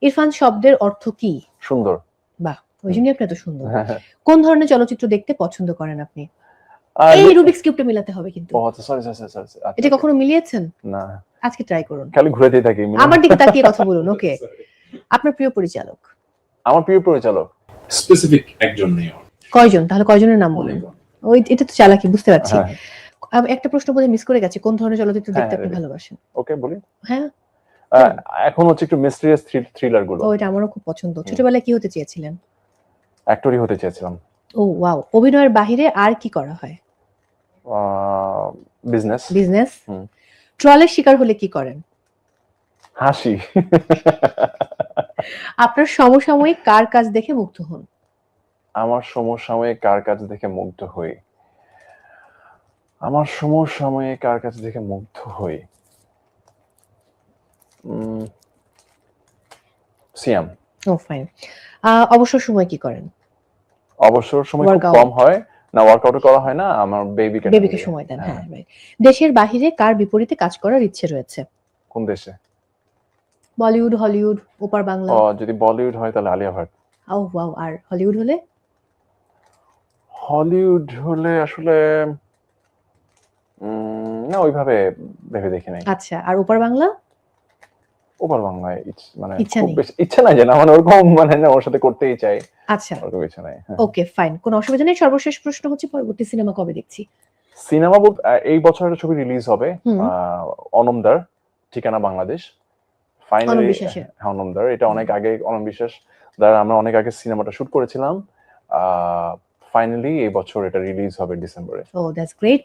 ইরফান শব্দের অর্থ কি? সুন্দর। বাহ, ওই জন্যই আপনি এত সুন্দর। কোন ধরনের চলচ্চিত্র দেখতে পছন্দ করেন আপনি? আর এই রুবিক্স কিউবটা মিলাতে হবে কিন্তু। ও আচ্ছা, সরি। এটা কখনো মিলিয়েছেন? না, আজকে ট্রাই করুন। খালি ঘুরেতেই থাকি। আমার দিকে তাকিয়ে কথা বলুন, ওকে? আপনার প্রিয় পরিচালক? আমার প্রিয় পরিচালক স্পেসিফিক একজন নেই। কয়জন? তাহলে কয়জনের নাম বলুন? ওই এটা তো চালাকি, বুঝতে পারছি। হ্যাঁ। আমি একটা প্রশ্ন বোধহয় মিস করে গেছি। কোন ধরনের চলচ্চিত্র দেখতে আপনি ready. ভালোবাসেন? ওকে, বলি। হ্যাঁ। এখন হচ্ছে একটু মিস্টেরিয়াস থ্রিলার গুলো। ও, এটা আমারও খুব পছন্দ। ছোটবেলায় কি হতে চেয়েছিলেন? অ্যাক্টরই হতে চেয়েছিলাম। ও ওয়াও। অভিনয়ের বাহিরে আর কি করা হয়? বিজনেস। বিজনেস। ট্রলের শিকার হলে কি করেন? হাসি। আপনার সমসাময়িক কার কাজ দেখে মুগ্ধ হন? আমার সমসাময়িক কার কাজ দেখে মুগ্ধ হই? আমার সমসাময়িক কার কাছ দেখে মুগ্ধ হই? সিয়াম। ও ফাইন। অবসর সময় কি করেন? অবসর সময় খুব কম হয় না, ওয়ার্কআউট করা হয় না, আমার বেবিকে সময় দেন। হ্যাঁ, রাইট। দেশের বাহিরে কার বিপরীতে কাজ করার ইচ্ছে রয়েছে? কোন দেশে? বলিউড, হলিউড, ওপার বাংলা? যদি বলিউড হয় তাহলে আলিয়া ভাট। ও ওয়াও। আর হলিউড হলে? হলিউড হলে আসলে না, ওইভাবে ভেবে দেখি নাই। আচ্ছা, আর ওপার বাংলা? ওপার বাংলায় মানে ইচ্ছা খুব নেই? বেশি ইচ্ছা নাই, জানা মানে ওরকম মানে না, ওর সাথে করতেই চাই। আচ্ছা, ওরকম ইচ্ছা নাই। ওকে ফাইন, কোনো অসুবিধা নেই। সর্বশেষ প্রশ্ন হচ্ছে, পরবর্তী সিনেমা কবে দেখছি? সিনেমা বলতে এই বছর একটা ছবি রিলিজ হবে, অনমদার, ঠিকানা বাংলাদেশ। ফাইনালি অনমদার, এটা অনেক আগে, অনম বিশ্বাস দ্বারা আমরা অনেক আগে সিনেমাটা শুট করেছিলাম। ফাইনালি এই বছর এটা রিলিজ হবে ডিসেম্বরে। ও দ্যাটস গ্রেট।